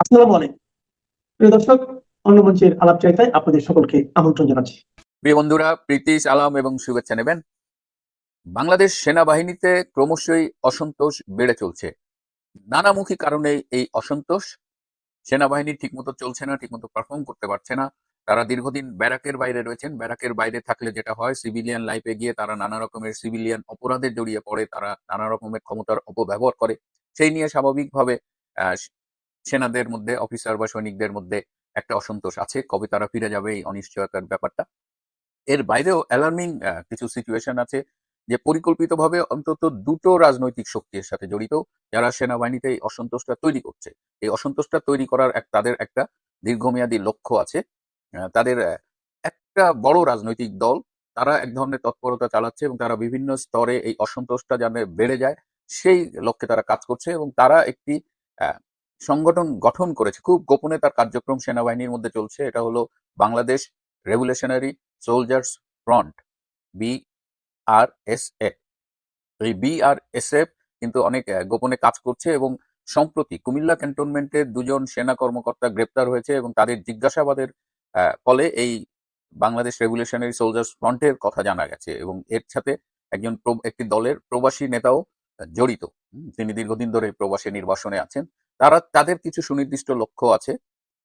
আসসালামু আলাইকুম। প্রিয় দর্শক, অন্য মঞ্চের আলাপচারিতায় আপনাদের সকলকে আমন্ত্রণ জানাচ্ছি। প্রিয় বন্ধুরা, প্রীতি সালাম এবং শুভেচ্ছা নেবেন। বাংলাদেশ সেনাবাহিনীতে ক্রমশই অসন্তোষ বেড়ে চলছে। নানামুখী কারণে এই অসন্তোষ। সেনাবাহিনী ঠিকমতো চলছে না, ঠিকমতো পারফর্ম করতে পারছে না। তারা দীর্ঘদিন ব্যারাকের বাইরে রয়েছেন। ব্যারাকের বাইরে থাকলে যেটা হয়, সিভিলিয়ান লাইফে গিয়ে তারা নানা রকমের সিভিলিয়ান অপরাধে জড়িয়ে পড়ে, তারা নানা রকমের ক্ষমতার অপব্যবহার করে। সেই নিয়ে স্বাভাবিকভাবে আহ, সেনাদের মধ্যে, অফিসার বা সৈনিকদের মধ্যে একটা অসন্তোষ আছে। কবে তারা ফিরে যাবে, এই অনিশ্চয়তার ব্যাপারটা। এর বাইরেও অ্যালার্মিং কিছু সিচুয়েশন আছে যে পরিকল্পিতভাবে অন্তত দুটো রাজনৈতিক শক্তির সাথে জড়িত, যারা সেনাবাহিনীতে এই অসন্তোষটা তৈরি করছে। এই অসন্তোষটা তৈরি করার তাদের একটা দীর্ঘমেয়াদী লক্ষ্য আছে। তাদের একটা বড় রাজনৈতিক দল, তারা এক ধরনের তৎপরতা চালাচ্ছে এবং তারা বিভিন্ন স্তরে এই অসন্তোষটা যেন বেড়ে যায় সেই লক্ষ্যে তারা কাজ করছে। এবং তারা একটি আহ, সংগঠন গঠন করেছে, খুব গোপনে তার কার্যক্রম সেনাবাহিনীর মধ্যে চলছে। এটা হলো Bangladesh revolutionary soldiers front, BRSF। এই BRSF কিন্তু অনেক গোপনে কাজ করছে এবং সম্প্রতি কুমিল্লা ক্যান্টনমেন্টের দুজন সেনা কর্মকর্তা গ্রেপ্তার হয়েছে এবং তাদের জিজ্ঞাসাবাদের ফলে এই বাংলাদেশ রেভলিউশনারি সোলজার্স ফ্রন্টের কথা জানা গেছে। এবং এর সাথে একটি দলের প্রবাসী নেতাও জড়িত। তিনি দীর্ঘদিন ধরে প্রবাসী নির্বাসনে আছেন। তাদের কিছু সুনির্দিষ্ট লক্ষ্য আছে।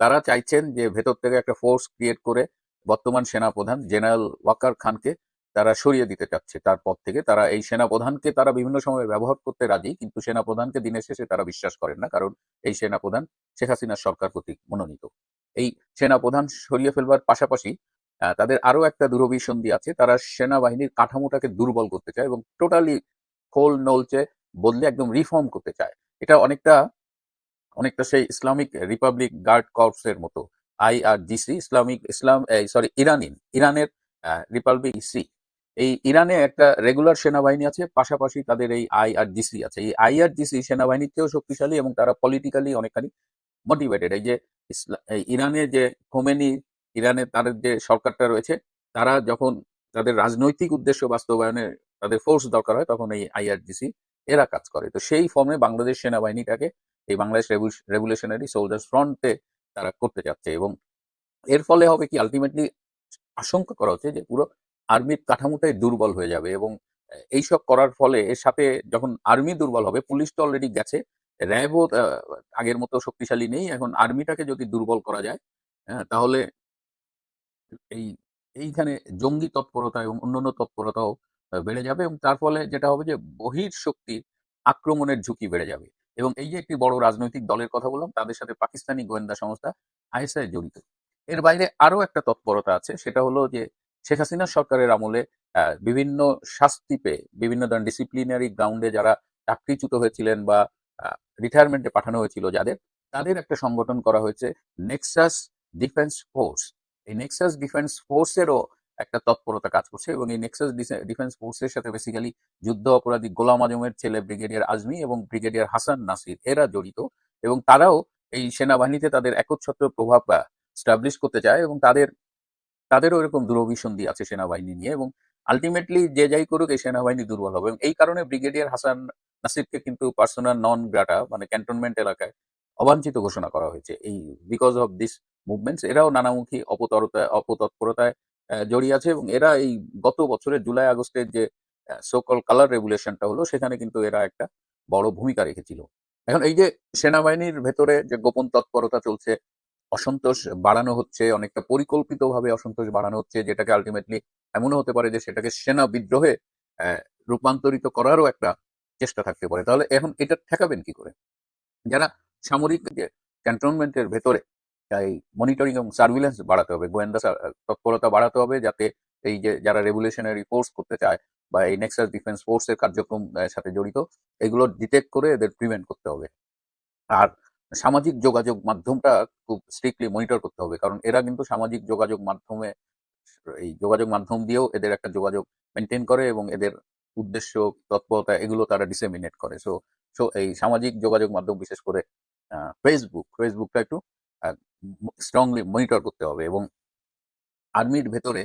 তারা চাইছেন যে ভেতর থেকে একটা ফোর্স ক্রিয়েট করে বর্তমান সেনাপ্রধান জেনারেল ওয়াকার খানকে তারা সরিয়ে দিতে চাচ্ছে তার পদ থেকে। তারা এই সেনাপ্রধানকে তারা বিভিন্ন সময় ব্যবহার করতে রাজি, কিন্তু সেনাপ্রধানকে দিনের শেষে তারা বিশ্বাস করেন না, কারণ এই সেনাপ্রধান শেখ হাসিনার সরকার কর্তৃক মনোনীত। এই সেনাপ্রধান সরিয়ে ফেলবার পাশাপাশি তাদের আরো একটা দূরভিসন্ধি আছে। তারা সেনাবাহিনীর কাঠামোটাকে দুর্বল করতে চায় এবং টোটালি খোল নলচে বদলে একদম রিফর্ম করতে চায়। এটা অনেকটা অনেকটা সেই ইসলামিক রিপাবলিক গার্ড কর্পসের মতো। IRGC, ইরানের রিপাবলিক সি। এই ইরানে একটা রেগুলার সেনাবাহিনী আছে, পাশাপাশি তাদের এই IRGC আছে। এই IRGC সেনাবাহিনীর চেয়েও শক্তিশালী এবং তারা পলিটিক্যালি অনেকখানি মোটিভেটেড। এই যে এই ইরানে যে খোমেনি, ইরানে তাদের যে সরকারটা রয়েছে, তারা যখন তাদের রাজনৈতিক উদ্দেশ্য বাস্তবায়নে তাদের ফোর্স দরকার হয়, তখন এই IRGC এরা কাজ করে। তো সেই ফর্মে বাংলাদেশ সেনাবাহিনীটাকে এই বাংলাদেশ রেভলিউশনারি সোলজার্স ফ্রন্টে তারা করতে চাচ্ছে। এবং এর ফলে হবে কি, আলটিমেটলি আশঙ্কা করা হচ্ছে যে পুরো আর্মির কাঠামোটাই দুর্বল হয়ে যাবে। এবং এইসব করার ফলে এর সাথে যখন আর্মি দুর্বল হবে, পুলিশ তো অলরেডি গেছে, র্যাবও আগের মতো শক্তিশালী নেই, এখন আর্মিটাকে যদি দুর্বল করা যায়, তাহলে এই এইখানে জঙ্গি তৎপরতা এবং অন্যান্য তৎপরতাও বেড়ে যাবে। এবং তার ফলে যেটা হবে যে বহির শক্তির আক্রমণের ঝুঁকি বেড়ে যাবে। এবং এই যে একটি বড় রাজনৈতিক দলের কথা বললাম, তাদের সাথে পাকিস্তানি গোয়েন্দা সংস্থা ISI জড়িত। এর বাইরে আরো একটা তৎপরতা আছে, সেটা হলো যে শেখ হাসিনা সরকারের আমলে বিভিন্ন শাস্তি পেয়ে বিভিন্ন ধরনের ডিসিপ্লিনারি গ্রাউন্ডে যারা চাকরিচ্যুত হয়েছিলেন বা রিটায়ারমেন্টে পাঠানো হয়েছিল যাদের, তাদের একটা সংগঠন করা হয়েছে, নেক্সাস ডিফেন্স ফোর্স। এই নেক্সাস ডিফেন্স ফোর্সেরও একটা তৎপরতা কাজ করছে। এবং এই নেক্সাস ডিফেন্স ফোর্সের সাথে বেসিক্যালি যুদ্ধ অপরাধী গোলাম আজমের ছেলে ব্রিগেডিয়ার আজমি এবং ব্রিগেডিয়ার হাসান নাসির এরা জড়িত। এবং তারাও এই সেনাবাহিনীতে তাদের একচ্ছত্র প্রভাব স্টাবলিশ করতে চায়। এবং তাদেরও এরকম দূরভিসন্ধি আছে সেনাবাহিনী নিয়ে। এবং আলটিমেটলি যে যাই করুক, এই সেনাবাহিনী দুর্বল হবে। এবং এই কারণে ব্রিগেডিয়ার হাসান নাসিরকে কিন্তু পার্সোনাল নন গ্রাটা, মানে ক্যান্টনমেন্ট এলাকায় অবাঞ্ছিত ঘোষণা করা হয়েছে। এই বিকজ অফ দিস মুভমেন্টস এরাও নানামুখী অপতৎপরতায় জড়িয়ে আছে। এবং এরা এই গত বছরের জুলাই আগস্টের যে সোকল কালার রেগুলেশনটা হলো, সেখানে কিন্তু এরা একটা বড় ভূমিকা রেখেছিল। এখন এই যে সেনাবাহিনীর ভেতরে যে গোপন তৎপরতা চলছে, অসন্তোষ বাড়ানো হচ্ছে, অনেকটা পরিকল্পিতভাবে অসন্তোষ বাড়ানো হচ্ছে, যেটাকে আলটিমেটলি এমনও হতে পারে যে সেটাকে সেনা বিদ্রোহে আহ, রূপান্তরিত করারও একটা চেষ্টা থাকতে পারে। তাহলে এখন এটা ঠেকাবেন কি করে? যারা সামরিক যে ক্যান্টনমেন্টের ভেতরে এই মনিটরিং এবং সার্ভিলেন্স বাড়াতে হবে, গোয়েন্দা তৎপরতা বাড়াতে হবে, যাতে এই যে যারা রেভলিউশনারি ফোর্স করতে চায় বা এই নেক্সাস ডিফেন্স ফোর্সের কার্যক্রম সাথে জড়িত, এগুলো ডিটেক্ট করে এদের প্রিভেন্ট করতে হবে। আর সামাজিক যোগাযোগ মাধ্যমটা খুব স্ট্রিক্টলি মনিটর করতে হবে, কারণ এরা কিন্তু সামাজিক যোগাযোগ মাধ্যমে এই যোগাযোগ মাধ্যম দিয়েও এদের একটা যোগাযোগ মেনটেন করে এবং এদের উদ্দেশ্য, তৎপরতা এগুলো তারা ডিসেমিনেট করে। সো সো এই সামাজিক যোগাযোগ মাধ্যম, বিশেষ করে ফেসবুকটা একটু স্ট্রংলি মনিটর করতে হবে। এবং আর্মির ভেতরে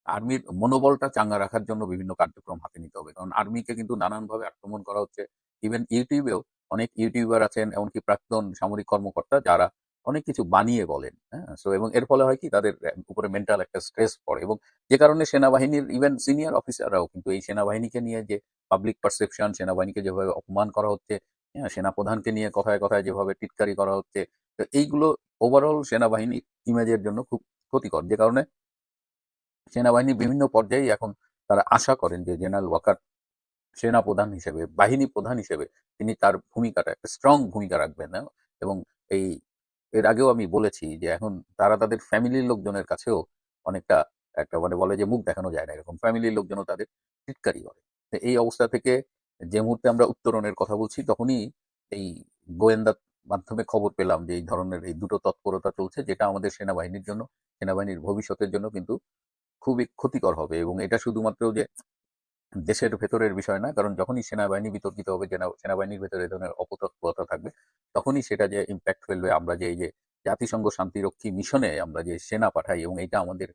আর্মির মনোবলটা চাঙ্গা রাখার জন্য বিভিন্ন কার্যক্রম হাতে নিতে হবে, কারণ আর্মিকে কিন্তু নানানভাবে আক্রমণ করা হচ্ছে। ইভেন ইউটিউবেও অনেক ইউটিউবার আছেন, এমনকি প্রাক্তন সামরিক কর্মকর্তা, যারা অনেক কিছু বানিয়ে বলেন। হ্যাঁ, সো এবং এর ফলে হয় কি তাদের উপরে মেন্টাল একটা স্ট্রেস পড়ে, এবং যে কারণে সেনাবাহিনীর ইভেন সিনিয়র অফিসাররাও কিন্তু এই সেনাবাহিনীকে নিয়ে যে পাবলিক পারসেপশন, সেনাবাহিনীকে যেভাবে অপমান করা হচ্ছে, হ্যাঁ, সেনাপ্রধানকে নিয়ে কথায় কথায় যেভাবে টিটকারি করা হচ্ছে, তো এইগুলো ওভারঅল সেনাবাহিনী ইমেজের জন্য খুব ক্ষতিকর। যে কারণে সেনাবাহিনী বিভিন্ন পর্যায়ে এখন তারা আশা করেন যে জেনারেল ওয়াকার সেনা প্রধান হিসেবে, বাহিনী প্রধান হিসেবে তিনি তার ভূমিকাটা একটা স্ট্রং ভূমিকা রাখবেন। এবং এই এর আগেও আমি বলেছি যে এখন তারা তাদের ফ্যামিলির লোকজনের কাছেও অনেকটা একটা মানে বলে যে মুখ দেখানো যায় না, এরকম ফ্যামিলির লোকজনও তাদের টিটকারি করে। তো এই অবস্থা থেকে যে মুহূর্তে আমরা উত্তরণের কথা বলছি, তখনই এই গোয়েন্দা মাধ্যমে খবর পেলাম যে এই ধরনের এই দুটো তৎপরতা চলছে, যেটা আমাদের সেনাবাহিনীর জন্য, সেনাবাহিনীর ভবিষ্যতের জন্য কিন্তু খুবই ক্ষতিকর হবে। এবং এটা শুধুমাত্র যে দেশের ভেতরের বিষয় না, কারণ যখনই সেনাবাহিনী বিতর্কিত হবে, সেনাবাহিনীর ভেতরে এ ধরনের অপতৎপরতা থাকবে, তখনই সেটা যে ইম্প্যাক্ট ফেলবে। আমরা যে এই যে জাতিসংঘ শান্তিরক্ষী মিশনে আমরা যে সেনা পাঠাই, এবং এটা আমাদের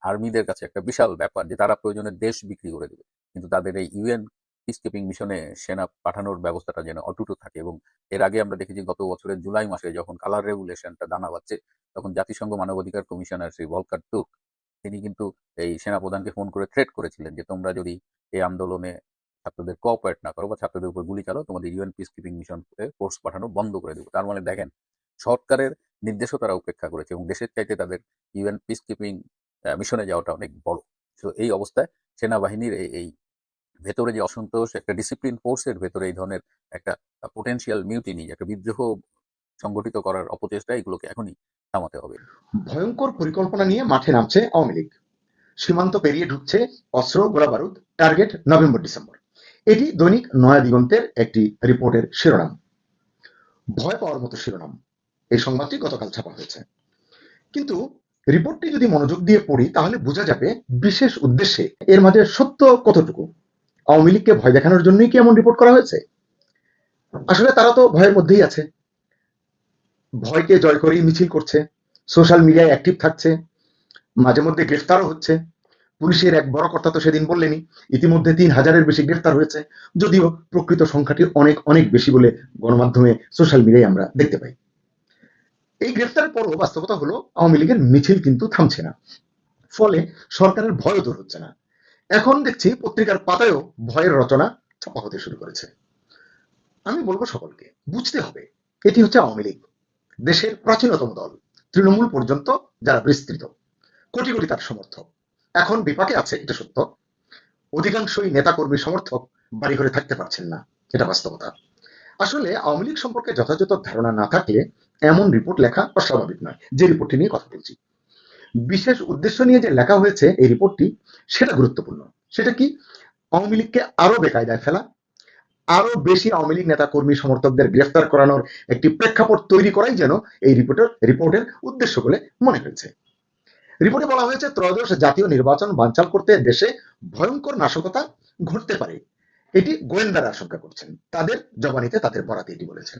আর্মিদের কাছে একটা বিশাল ব্যাপার যে তারা প্রয়োজনে দেশ বিক্রি করে দেবে, কিন্তু তাদের এই ইউএন পিসকিপিং মিশনে সেনা পাঠানোর ব্যবস্থাটা যেন অটুট থাকে। এবং এর আগে আমরা দেখেছি গত বছরের জুলাই মাসে যখন কালার রেগুলেশনটা দানা বাঁধছে, তখন জাতিসংঘ মানবাধিকার কমিশনার শ্রী ভলকার তুর্ক তিনি কিন্তু এই সেনাপ্রধানকে ফোন করে থ্রেট করেছিলেন যে তোমরা যদি এই আন্দোলনে ছাত্রদের কোঅপারেট না করো বা ছাত্রদের উপর গুলি চালাও, তোমাদের UN peace keeping mission force পাঠানো বন্ধ করে দেবো। তার মানে দেখেন, সরকারের নির্দেশও তারা উপেক্ষা করেছে, এবং দেশের চাইতে তাদের ইউএন পিস কিপিং মিশনে যাওয়াটা অনেক বড়। তো এই অবস্থায় সেনাবাহিনীর এই ভেতরে যে অসন্তোষ, একটা ডিসিপ্লিন ফোর্সের ভেতরে এই ধরনের একটা পোটেনশিয়াল মিউটিনি, একটা বিদ্রোহ সংগঠিত করার অপচেষ্টা, এগুলোকে এখনই থামাতে হবে। ভয়ঙ্কর পরিকল্পনা নিয়ে মাঠে নামছে আওয়ামী লীগ। সীমান্ত পেরিয়ে ঢুকছে অস্ত্র গোলাবারুদ, টার্গেট নভেম্বর ডিসেম্বর। এটি দৈনিক নয়া দিগন্তের একটি রিপোর্টের শিরোনাম। ভয় পাওয়ার মতো শিরোনাম। এই সংবাদটি গতকাল ছাপা হয়েছে। কিন্তু রিপোর্টটি যদি মনোযোগ দিয়ে পড়ি তাহলে বোঝা যাবে বিশেষ উদ্দেশ্যে এর মাঝে সত্য কতটুকু। আওয়ামী লীগকে ভয় দেখানোর জন্যই কি এমন রিপোর্ট করা হয়েছে? আসলে তারা তো ভয়ের মধ্যেই আছে, ভয়কে জয় করেই মিছিল করছে, সোশ্যাল মিডিয়ায় অ্যাক্টিভ থাকছে, মাঝে মধ্যে গ্রেফতারও হচ্ছে। পুলিশের এক বড় কর্তা তো সেদিন বললেনই ইতিমধ্যে ৩,০০০-এর বেশি গ্রেফতার হয়েছে, যদিও প্রকৃত সংখ্যাটি অনেক অনেক বেশি বলে গণমাধ্যমে সোশ্যাল মিডিয়ায় আমরা দেখতে পাই। এই গ্রেফতারের পরও বাস্তবতা হলো আওয়ামী লীগের মিছিল কিন্তু থামছে না, ফলে সরকারের ভয়ও দূর হচ্ছে না। এখন দেখছি পত্রিকার পাতায়ও ভয়ের রচনা ছাপা হতে শুরু করেছে। আমি বলবো সকলকে বুঝতে হবে, এটি হচ্ছে আওয়ামী লীগ, দেশের প্রাচীনতম দল, তৃণমূল পর্যন্ত যারা বিস্তৃত, কোটি কোটি তার সমর্থক। এখন বিপাকে আছে, এটা সত্য। অধিকাংশই নেতাকর্মী সমর্থক বাড়ি ঘরে থাকতে পারছেন না, এটা বাস্তবতা। আসলে আওয়ামী লীগ সম্পর্কে যথাযথ ধারণা না থাকলে এমন রিপোর্ট লেখা অস্বাভাবিক নয়। যে রিপোর্টটি নিয়ে কথা বলছি, বিশেষ উদ্দেশ্য নিয়ে যে লেখা হয়েছে এই রিপোর্টটি, সেটা গুরুত্বপূর্ণ। সেটা কি? আওয়ামী লীগকে আরো বেকায়দায় ফেলা, আরো বেশি আওয়ামী লীগ নেতা কর্মী সমর্থকদের গ্রেফতার করানোর একটি প্রেক্ষাপট তৈরি করাই যেন এই রিপোর্টের উদ্দেশ্য বলে মনে হয়েছে। রিপোর্টে বলা হয়েছে ত্রয়োদশ জাতীয় নির্বাচন বানচাল করতে দেশে ভয়ঙ্কর নাশকতা ঘটতে পারে, এটি গোয়েন্দারা আশঙ্কা করছেন। তাদের জবানিতে তাদের বরাতে এটি বলেছেন,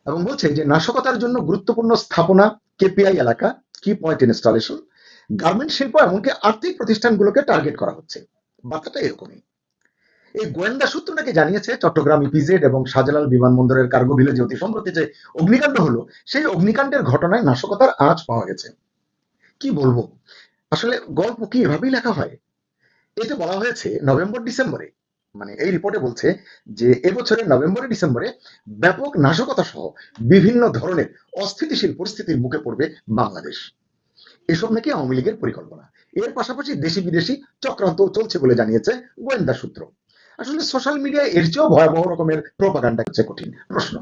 এবং বলছে যে নাশকতার জন্য গুরুত্বপূর্ণ স্থাপনা, কেপিআই এলাকা, কি পয়েন্ট ইনস্টলেশন, গার্মেন্ট শিল্প, এমনকি আর্থিক প্রতিষ্ঠানগুলোকে টার্গেট করা হচ্ছে। বার্তাটা এরকমই। এই গোয়েন্দা সূত্র নাকি জানিয়েছে চট্টগ্রাম ইপিজেড এবং শাহজালাল বিমানবন্দরের কার্গো ভিলেজে অতি সম্প্রতি যে অগ্নিকাণ্ড হলো, সেই অগ্নিকাণ্ডের ঘটনায় নাশকতার আঁচ পাওয়া গেছে। কি বলবো, আসলে গল্প কি এভাবেই লেখা হয়? এতে বলা হয়েছে নভেম্বর ডিসেম্বরে, মানে এই রিপোর্টে বলছে যে এবছরের নভেম্বরে ডিসেম্বরে ব্যাপক নাশকতা সহ বিভিন্ন ধরনের অস্থিতিশীল পরিস্থিতির মুখে পড়বে বাংলাদেশ। এসব নাকি আওয়ামী লীগের পরিকল্পনা। এর পাশাপাশি দেশি বিদেশি চক্রান্ত চলছে বলে জানিয়েছে গোয়েন্দা সূত্র। আসলে সোশ্যাল মিডিয়ায় এর চেয়েও ভয়াবহ রকমের প্রোপাগান্ডা হচ্ছে কঠিন প্রশ্ন।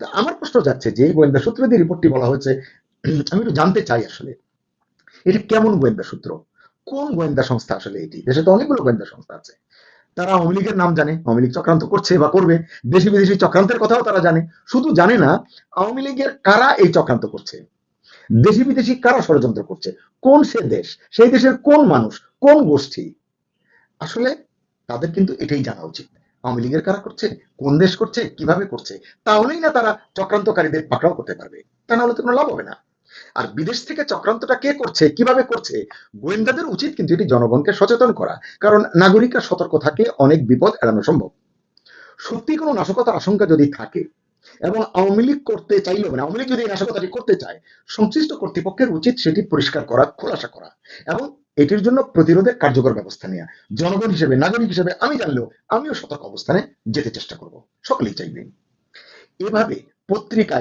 তো আমার প্রশ্ন যাচ্ছে যে এই গোয়েন্দা সূত্র দিয়ে রিপোর্টটি বলা হয়েছে, আমি একটু জানতে চাই আসলে এটি কেমন গোয়েন্দা সূত্র, কোন গোয়েন্দা সংস্থা আসলে এটি? দেশে তো অনেকগুলো গোয়েন্দা সংস্থা আছে, তারা আওয়ামী লীগের নাম জানে, আওয়ামী লীগ চক্রান্ত করছে বা করবে, দেশি বিদেশি চক্রান্তের কথাও তারা জানে, শুধু জানে না আওয়ামী লীগের কারা এই চক্রান্ত করছে, দেশি বিদেশি কারা ষড়যন্ত্র করছে, কোন সে দেশ, সেই দেশের কোন মানুষ, কোন গোষ্ঠী। আসলে তাদের কিন্তু এটাই জানা উচিত, আওয়ামী লীগের কারা করছে, কোন দেশ করছে, কিভাবে করছে। তাহলেই না তারা চক্রান্তকারীদের পাকড়াও করতে পারবে, তা না হলে তো কোনো লাভ হবে না। আর বিদেশ থেকে চক্রান্তটা কে করছে, কিভাবে করছে, গোয়েন্দাদের উচিত কিন্তু এটি জনগণকে সচেতন করা, কারণ নাগরিকরা সতর্ক থাকলে অনেক বিপদ এড়ানো সম্ভব। সত্যি কোনো নাশকতার আশঙ্কা যদি থাকে এবং আওয়ামী লীগ করতে চাইলেও মানে আওয়ামী লীগ যদি এই নাশকতাটি করতে চায়, সংশ্লিষ্ট কর্তৃপক্ষের উচিত সেটি পরিষ্কার করা, খোলাসা করা এবং এটির জন্য প্রতিরোধের কার্যকর ব্যবস্থা নেওয়া। জনগণ হিসেবে, নাগরিক হিসেবে আমি জানলেও আমিও সতর্ক অবস্থানে যেতে চেষ্টা করব, সকলেই চাইবেন। এভাবে পত্রিকায়